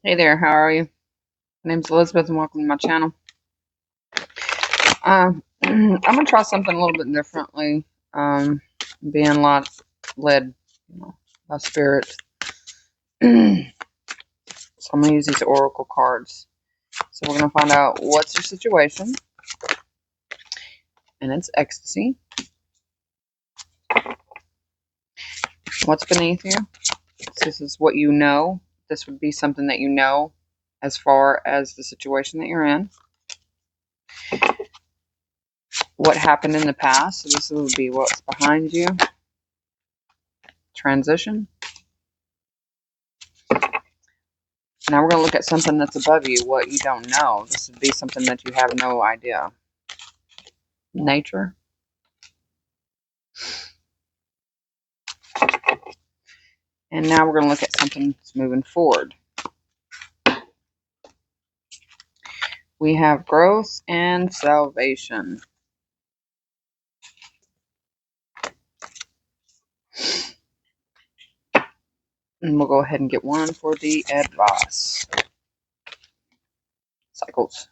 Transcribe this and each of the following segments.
Hey there, how are you? My name's Elizabeth and welcome to my channel. I'm gonna try something a little bit differently. Being a lot led, by spirit. So I'm gonna use these oracle cards. So we're gonna find out what's your situation, and it's ecstasy. What's beneath you? This is what you know. This would be something that you know as far as the situation that you're in. What happened in the past? So this would be what's behind you. Transition. Now we're going to look at something that's above you, what you don't know. This would be something that you have no idea. Nature. And now we're going to look at something that's moving forward. We have growth and salvation. And we'll go ahead and get one for the advice. Cycles.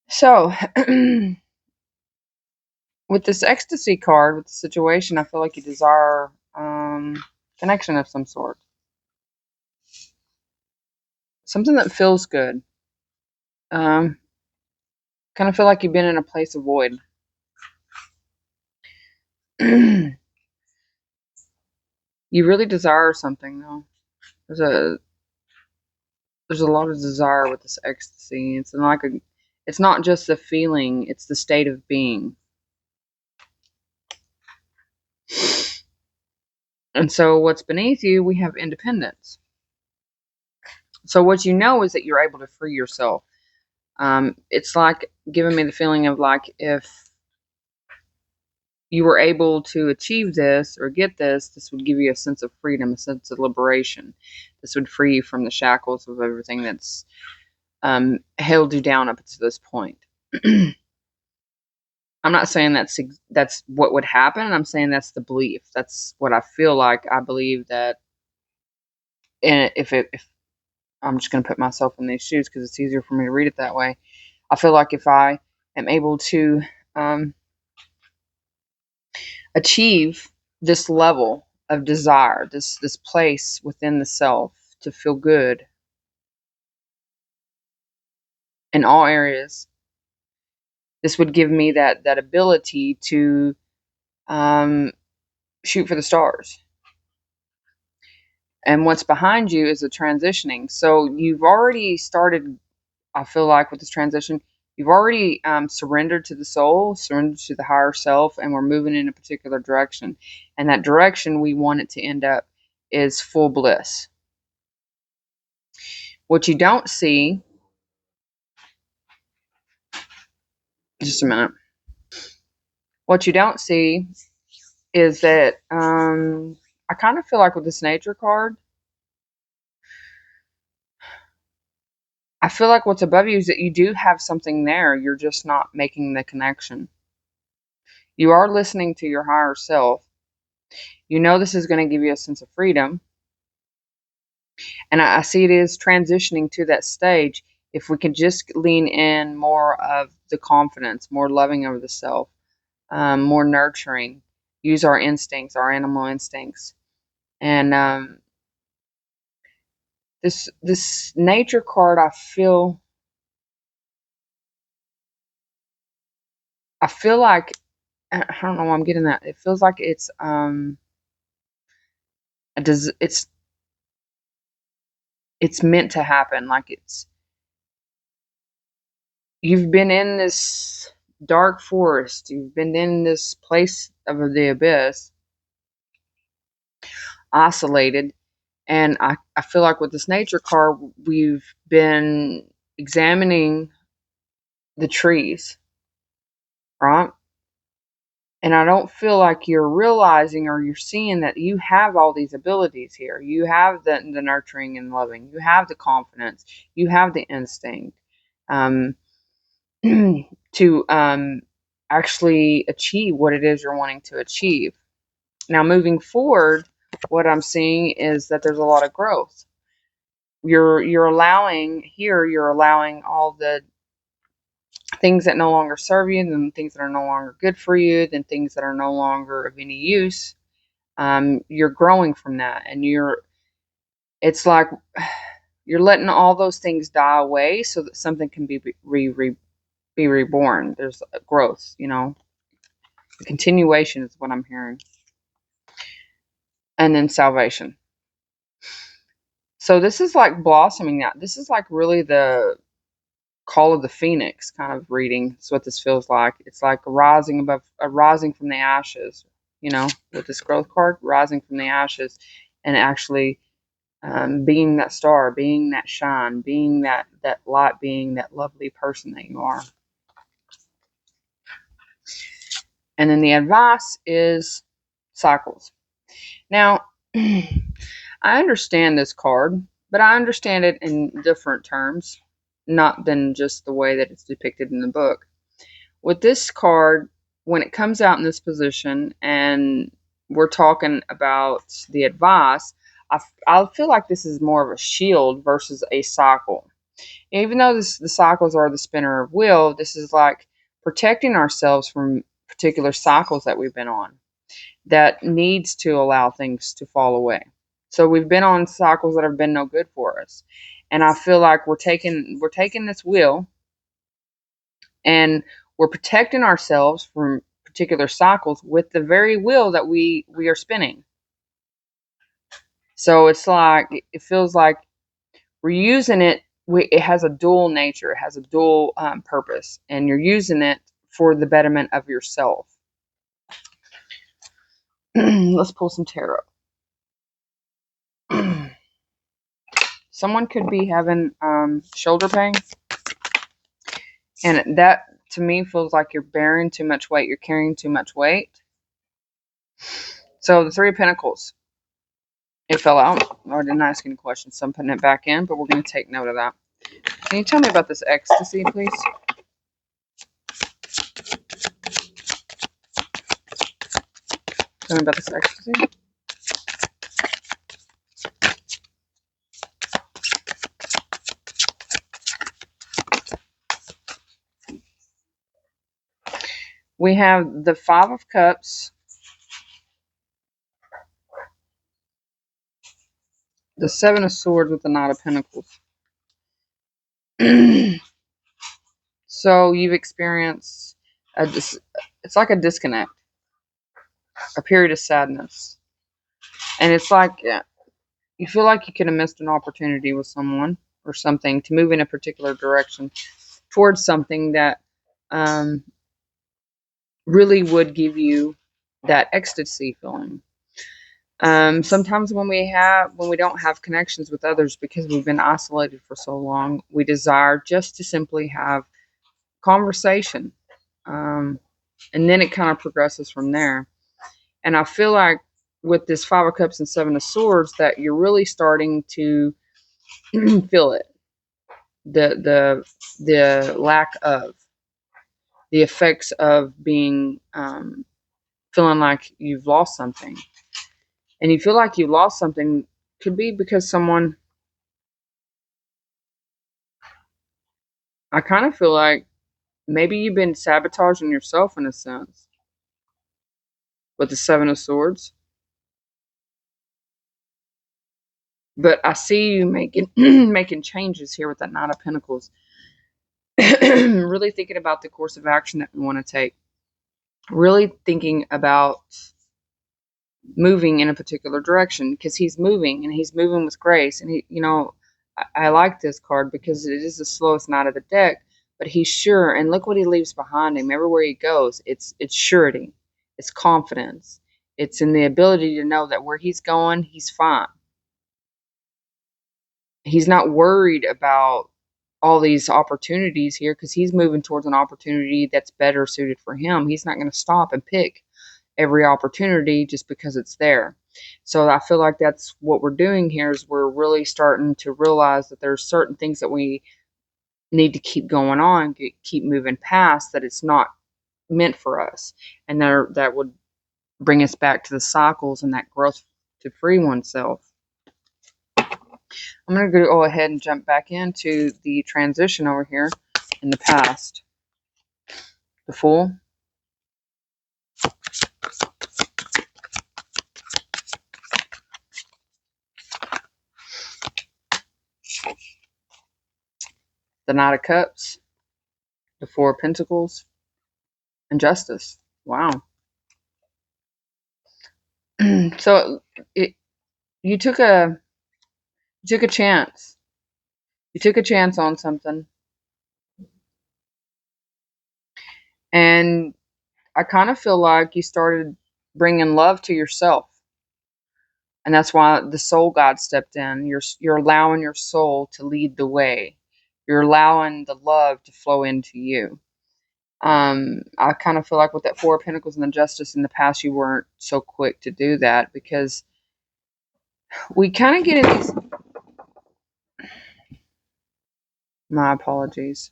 So, with this ecstasy card, with the situation, I feel like you desire connection of some sort. Something that feels good. Kind of feel like you've been in a place of void. You really desire something, though. There's a there's a lot of desire with this ecstasy. It's not just the feeling, it's the state of being. And so what's beneath you, we have independence. So what you know is that you're able to free yourself. It's like giving me the feeling of like if you were able to achieve this or get this, this would give you a sense of freedom, a sense of liberation. This would free you from the shackles of everything that's held you down up to this point. I'm not saying that's what would happen. I'm saying that's the belief. That's what I feel like. I believe that, and if I'm just going to put myself in these shoes because it's easier for me to read it that way. I feel like if I am able to um, achieve this level of desire, this place within the self to feel good in all areas, this would give me that ability to um, shoot for the stars. And what's behind you is the transitioning. So you've already started, I feel like, with this transition, you've already surrendered to the soul, surrendered to the higher self, and we're moving in a particular direction. And that direction we want it to end up is full bliss. What you don't see, just a minute, what you don't see is that I kind of feel like with this nature card, I feel like what's above you is that you do have something there. You're just not making the connection. You are listening to your higher self. You know this is going to give you a sense of freedom. And I see it is transitioning to that stage. If we can just lean in more of the confidence, more loving of the self, more nurturing, use our instincts, our animal instincts. And this nature card, I feel like I don't know why I'm getting that. It feels like it's it's meant to happen. Like you've been in this dark forest. You've been in this place of the abyss, isolated. And I feel like with this nature card, we've been examining the trees, right? And I don't feel like you're realizing or you're seeing that you have all these abilities here. You have the nurturing and loving. You have the confidence. You have the instinct um, to actually achieve what it is you're wanting to achieve. Now, moving forward, what I'm seeing is that there's a lot of growth. You're allowing all the things that no longer serve you, then things that are no longer good for you, then things that are no longer of any use. You're growing from that, and it's like you're letting all those things die away so that something can be reborn. There's growth, the continuation is what I'm hearing, and then salvation. So this is like blossoming out. This is like really the call of the phoenix kind of reading. That's what this feels like. It's like rising from the ashes, with this growth card, rising from the ashes, and actually being that star, being that shine, being that light, being that lovely person that you are. And then the advice is cycles. Now, I understand this card, but I understand it in different terms, not than just the way that it's depicted in the book. With this card, when it comes out in this position and we're talking about the advice, I feel like this is more of a shield versus a cycle. Even though the cycles are the spinner of wheel, this is like protecting ourselves from particular cycles that we've been on that needs to allow things to fall away. So we've been on cycles that have been no good for us. And I feel like we're taking this wheel and we're protecting ourselves from particular cycles with the very wheel that we are spinning. So it's like, it feels like we're using it. It has a dual nature. It has a dual purpose, and you're using it for the betterment of yourself. Let's pull some tarot. Someone could be having shoulder pain, and that to me feels like you're bearing too much weight. You're carrying too much weight. So the Three of Pentacles, it fell out. I didn't ask any questions, so I'm putting it back in, but we're going to take note of that. Can you tell me about this ecstasy, please? Tell me about this ecstasy. We have the Five of Cups, the Seven of Swords with the Knight of Pentacles. So you've experienced it's like a disconnect, a period of sadness. And it's like you feel like you could have missed an opportunity with someone or something to move in a particular direction towards something that really would give you that ecstasy feeling. Sometimes when we don't have connections with others because we've been isolated for so long, we desire just to simply have conversation. And then it kind of progresses from there. And I feel like with this Five of Cups and Seven of Swords that you're really starting to feel it. The lack of the effects of being feeling like you've lost something. And you feel like you lost something could be because someone, I kind of feel like maybe you've been sabotaging yourself in a sense with the Seven of Swords. But I see you making making changes here with that Knight of Pentacles. Really thinking about the course of action that we want to take. Really thinking about moving in a particular direction because he's moving and he's moving with grace. And I like this card because it is the slowest knight of the deck, but he's sure. And look what he leaves behind him. Everywhere he goes, it's surety, it's confidence, it's in the ability to know that where he's going, he's fine. He's not worried about all these opportunities here because he's moving towards an opportunity that's better suited for him. He's not going to stop and pick every opportunity just because it's there. So I feel like that's what we're doing here is we're really starting to realize that there's certain things that we need to keep going on, keep moving past, that it's not meant for us. And that would bring us back to the cycles and that growth to free oneself. I'm going to go ahead and jump back into the transition over here in the past. The Fool. The Knight of Cups. The Four of Pentacles. And Justice. Wow. So you took a chance. You took a chance on something. And I kind of feel like you started bringing love to yourself. And that's why the soul God stepped in. You're allowing your soul to lead the way. You're allowing the love to flow into you. I kind of feel like with that Four of Pentacles and the Justice in the past, you weren't so quick to do that, because we kind of get in these. My apologies.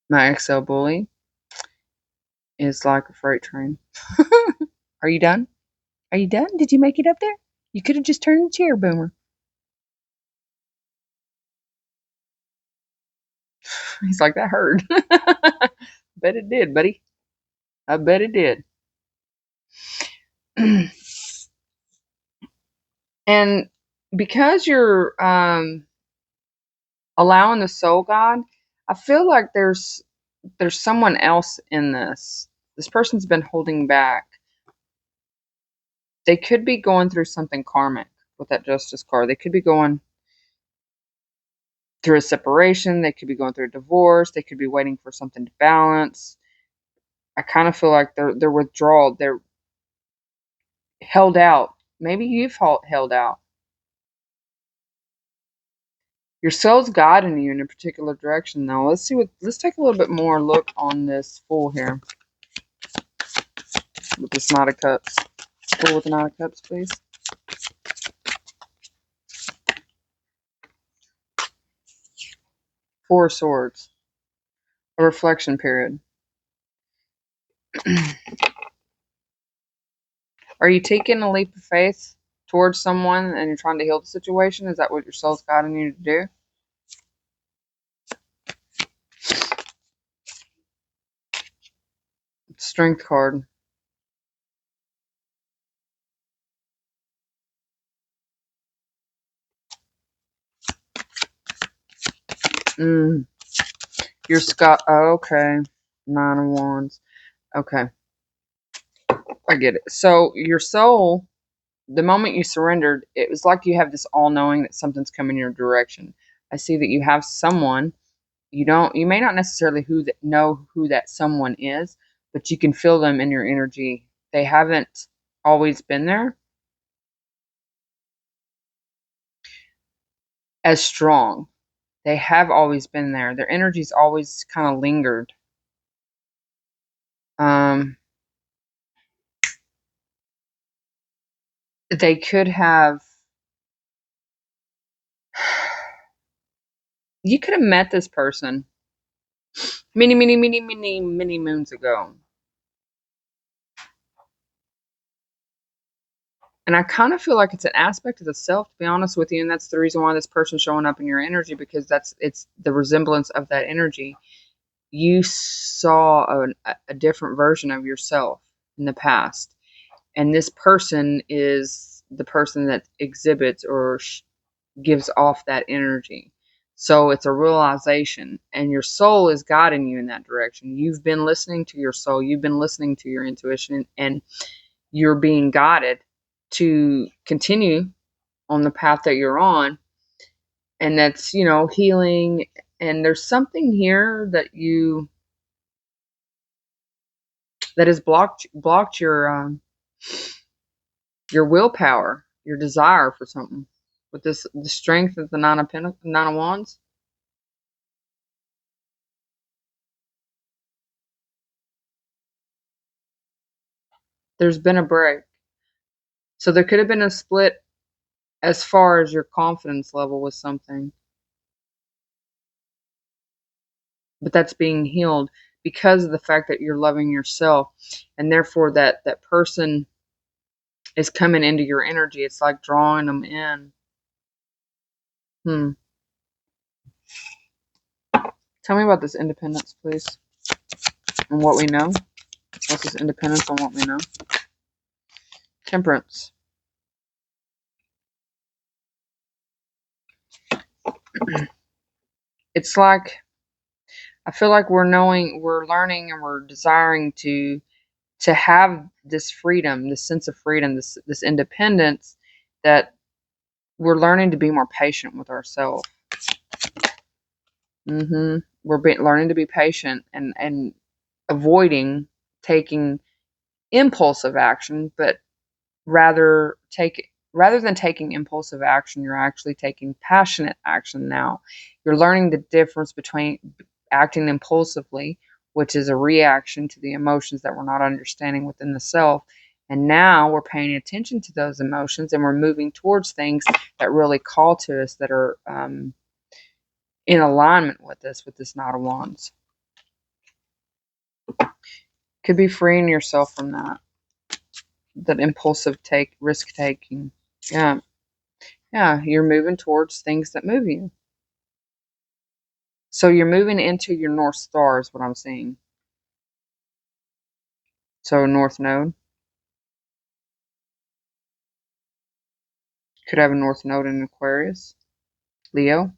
My XL bully is like a freight train. Are you done? Are you done? Did you make it up there? You could have just turned the chair, Boomer. He's like, that hurt. Bet it did, buddy. I bet it did. And because you're allowing the soul God, I feel like there's someone else in this. This person's been holding back. They could be going through something karmic with that Justice card. They could be going through a separation. They could be going through a divorce. They could be waiting for something to balance. I kind of feel like they're withdrawal. They're held out. Maybe you've held out. Your soul's guiding you in a particular direction, though. Let's take a little bit more look on this Fool here. With this Knight of Cups. Fool with the Knight of Cups, please. Four of Swords. A reflection period. Are you taking a leap of faith towards someone and you're trying to heal the situation? Is that what your soul's guiding you to do? Strength card. You're Scott. Oh, okay. Nine of Wands. Okay. I get it. So your soul, the moment you surrendered, it was like you have this all knowing that something's coming your direction. I see that you have someone. You may not necessarily know who that someone is, but you can feel them in your energy. They haven't always been there as strong. They have always been there. Their energy's always kind of lingered. They could have. You could have met this person many moons ago. And I kind of feel like it's an aspect of the self, to be honest with you. And that's the reason why this person's showing up in your energy, because it's the resemblance of that energy. You saw a different version of yourself in the past. And this person is the person that exhibits or gives off that energy. So it's a realization, and your soul is guiding you in that direction. You've been listening to your soul. You've been listening to your intuition, and you're being guided to continue on the path that you're on. And that's, healing. And there's something here that has blocked your willpower, your desire for something. With the strength of the Nine of Wands. There's been a break. So there could have been a split as far as your confidence level with something. But that's being healed. because of the fact that you're loving yourself, and therefore that person is coming into your energy. It's like drawing them in. Tell me about this independence, please, and what we know. What's this independence on what we know? Temperance. It's like, I feel like we're learning, and we're desiring to have this freedom, this sense of freedom, this independence, that we're learning to be more patient with ourselves. We're learning to be patient, and avoiding taking impulsive action, but rather than taking impulsive action, you're actually taking passionate action now. You're learning the difference between acting impulsively, which is a reaction to the emotions that we're not understanding within the self. And now we're paying attention to those emotions, and we're moving towards things that really call to us, that are in alignment with us, with this Knight of Wands. Could be freeing yourself from that impulsive risk taking. Yeah. Yeah, you're moving towards things that move you. So you're moving into your North Star is what I'm seeing. So North Node. Could have a North Node in Aquarius. Leo.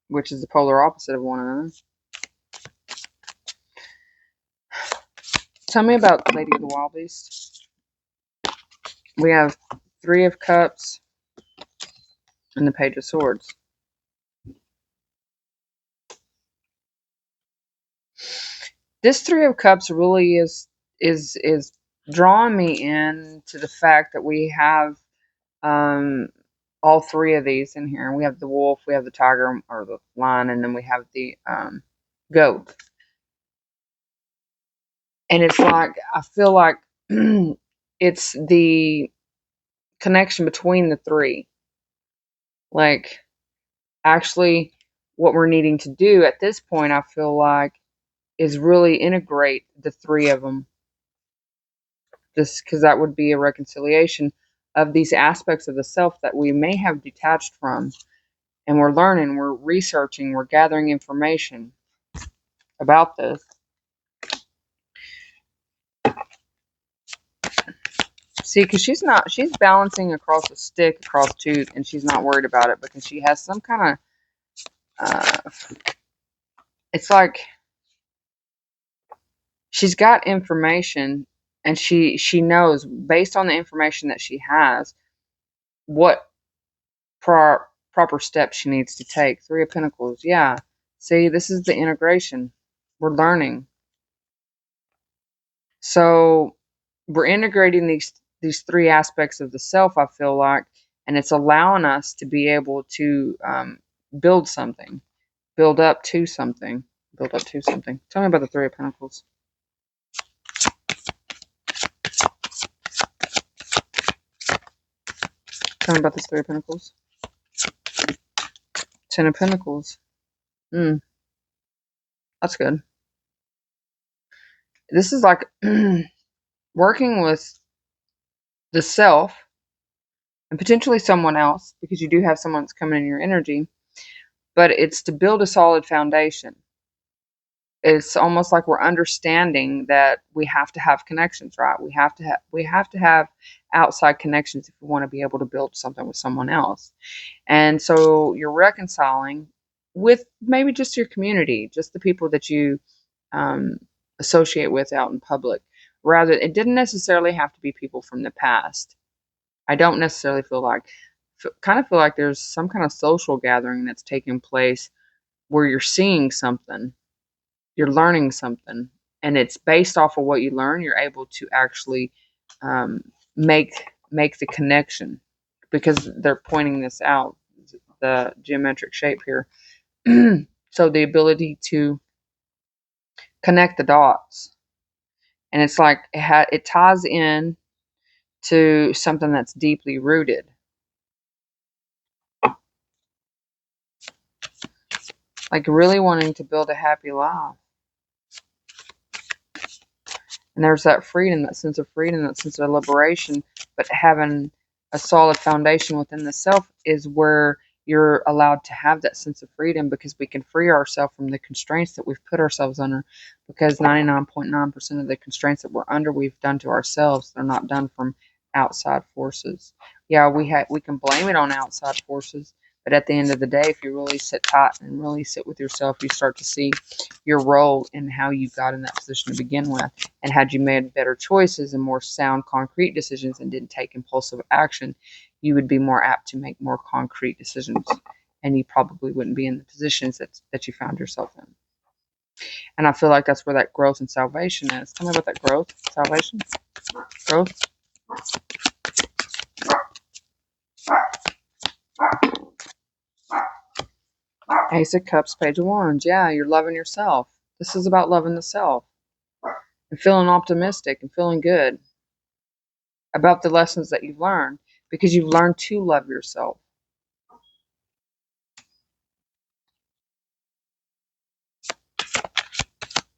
Which is the polar opposite of one another. Tell me about Lady of the Wild Beast. We have Three of Cups and the Page of Swords. This Three of Cups really is drawing me in to the fact that we have all three of these in here. We have the wolf, we have the tiger or the lion, and then we have the goat. And it's like, I feel like it's the connection between the three. Like, actually, what we're needing to do at this point, I feel like, is really integrate the three of them. Just because that would be a reconciliation of these aspects of the self that we may have detached from. And we're learning, we're researching, we're gathering information about this. See, because she's balancing across a stick, across two, and she's not worried about it because she has some kind of, it's like she's got information, and she knows, based on the information that she has, what proper steps she needs to take. Three of Pentacles, yeah. See, this is the integration. We're learning. So we're integrating these three aspects of the self, I feel like, and it's allowing us to be able to build something, build up to something, build up to something. Tell me about the Three of Pentacles. Tell me about this Three of Pentacles. Ten of Pentacles. That's good. This is like working with the self and potentially someone else, because you do have someone that's coming in your energy, but it's to build a solid foundation. It's almost like we're understanding that we have to have connections, right? We have to have outside connections if we want to be able to build something with someone else. And so you're reconciling with maybe just your community, just the people that you associate with out in public. Rather, it didn't necessarily have to be people from the past. I don't necessarily kind of feel like there's some kind of social gathering that's taking place where you're seeing something, you're learning something, and it's based off of what you learn. You're able to actually make the connection, because they're pointing this out, the geometric shape here. So the ability to connect the dots, and it's like it ties in to something that's deeply rooted. Like really wanting to build a happy life. And there's that freedom, that sense of freedom, that sense of liberation. But having a solid foundation within the self is where you're allowed to have that sense of freedom, because we can free ourselves from the constraints that we've put ourselves under. Because 99.9% of the constraints that we're under, we've done to ourselves. They're not done from outside forces. Yeah, we can blame it on outside forces, but at the end of the day, if you really sit tight and really sit with yourself, you start to see your role in how you got in that position to begin with. And had you made better choices and more sound, concrete decisions and didn't take impulsive action, you would be more apt to make more concrete decisions. And you probably wouldn't be in the positions that you found yourself in. And I feel like that's where that growth and salvation is. Tell me about that growth, salvation, growth. Ace of Cups, Page of Wands. Yeah, you're loving yourself. This is about loving the self and feeling optimistic and feeling good about the lessons that you've learned, because you've learned to love yourself.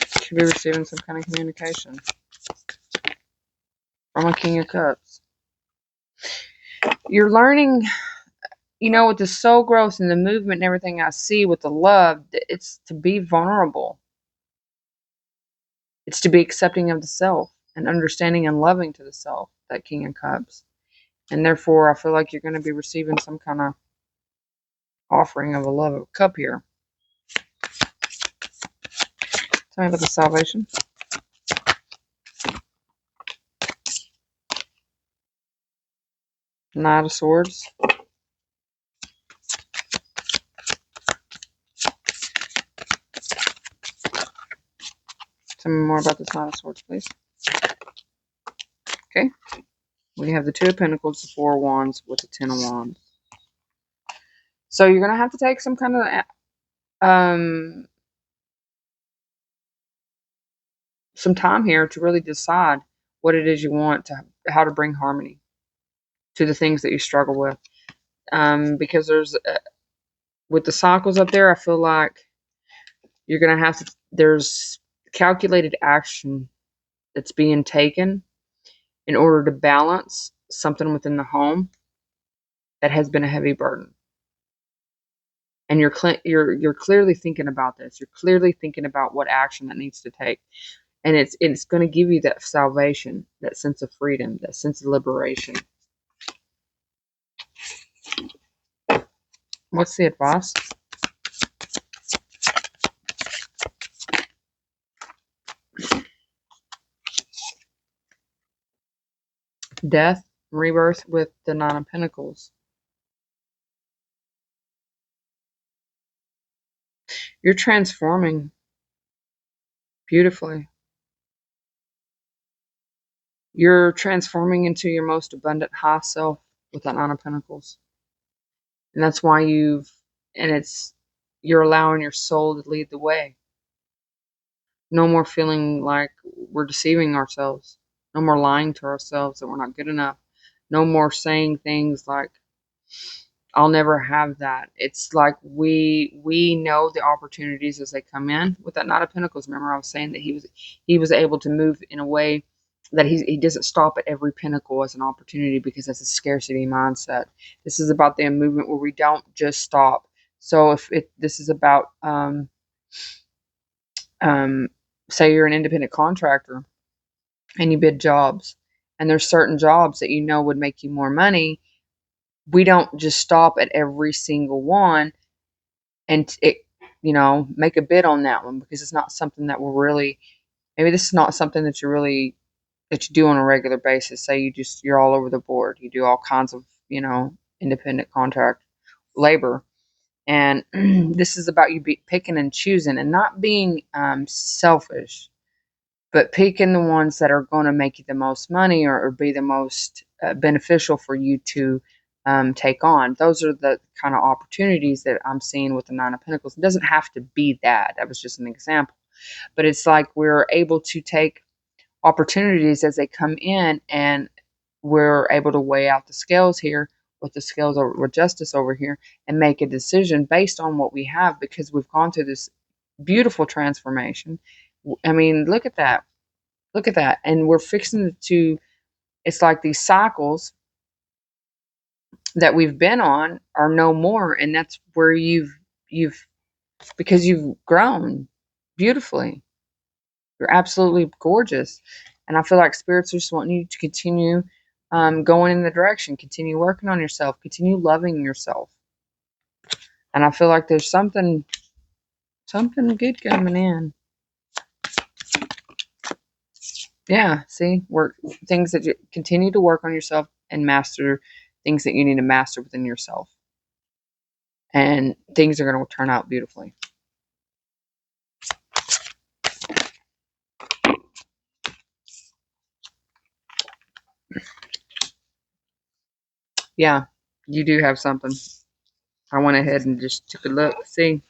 You should be receiving some kind of communication from a King of Cups. You're learning, with the soul growth and the movement and everything I see with the love, it's to be vulnerable. It's to be accepting of the self and understanding and loving to the self, that King of Cups. And therefore, I feel like you're going to be receiving some kind of offering of a love of a cup here. Tell me about the salvation. Knight of Swords. Tell me more about this Knight of Swords, please. Okay. We have the Two of Pentacles, the Four of Wands with the Ten of Wands. So you're going to have to take some kind of some time here to really decide what it is you want, how to bring harmony to the things that you struggle with. Because there's, with the cycles up there, I feel like you're going to have to, there's calculated action that's being taken in order to balance something within the home that has been a heavy burden. And you're clearly thinking about this. You're clearly thinking about what action that needs to take. And it's going to give you that salvation, that sense of freedom, that sense of liberation. What's the advice? Death, rebirth with the Nine of Pentacles. You're transforming beautifully. You're transforming into your most abundant high self with that Nine of Pentacles. And that's why you're allowing your soul to lead the way. No more feeling like we're deceiving ourselves. No more lying to ourselves that we're not good enough. No more saying things like, I'll never have that. It's like we know the opportunities as they come in. With that Knight of Pentacles, remember I was saying that he was able to move in a way that he doesn't stop at every pinnacle as an opportunity, because that's a scarcity mindset. This is about the movement where we don't just stop. So if this is about say you're an independent contractor and you bid jobs, and there's certain jobs that would make you more money, we don't just stop at every single one and make a bid on that one, because it's not something that maybe this is not something that you do on a regular basis. Say you're all over the board. You do all kinds of, independent contract labor. And this is about you picking and choosing and not being selfish, but picking the ones that are going to make you the most money, or be the most beneficial for you to take on. Those are the kind of opportunities that I'm seeing with the Nine of Pentacles. It doesn't have to be that. That was just an example. But it's like we're able to take opportunities as they come in, and we're able to weigh out the scales here with the scales with justice over here, and make a decision based on what we have, because we've gone through this beautiful transformation. I mean, look at that. Look at that. And we're fixing to, it's like these cycles that we've been on are no more. And that's where you've, because you've grown beautifully. You're absolutely gorgeous. And I feel like spirits are just wanting you to continue going in the direction, continue working on yourself, continue loving yourself. And I feel like there's something good coming in. Yeah, see, work things that you continue to work on yourself and master things that you need to master within yourself. And things are going to turn out beautifully. Yeah, you do have something. I went ahead and just took a look. See,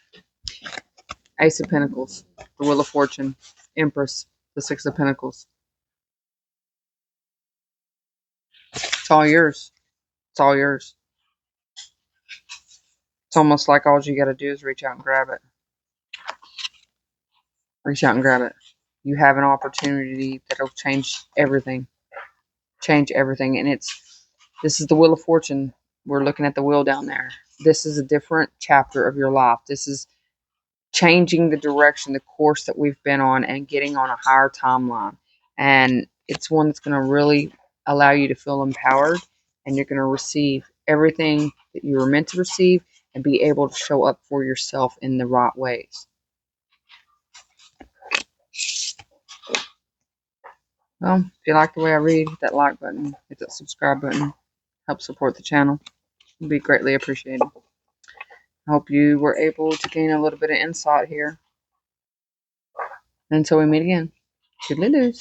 Ace of Pentacles, the Wheel of Fortune, Empress, the Six of Pentacles. It's all yours. It's all yours. It's almost like all you got to do is reach out and grab it. Reach out and grab it. You have an opportunity that'll change everything. Change everything. And this is the Wheel of Fortune. We're looking at the wheel down there. This is a different chapter of your life. This is changing the direction, the course that we've been on, and getting on a higher timeline. And it's one that's going to really allow you to feel empowered, and you're going to receive everything that you were meant to receive and be able to show up for yourself in the right ways. Well, if you like the way I read, hit that like button, hit that subscribe button, help support the channel. It'd be greatly appreciated. I hope you were able to gain a little bit of insight here. And until we meet again, toodaloo.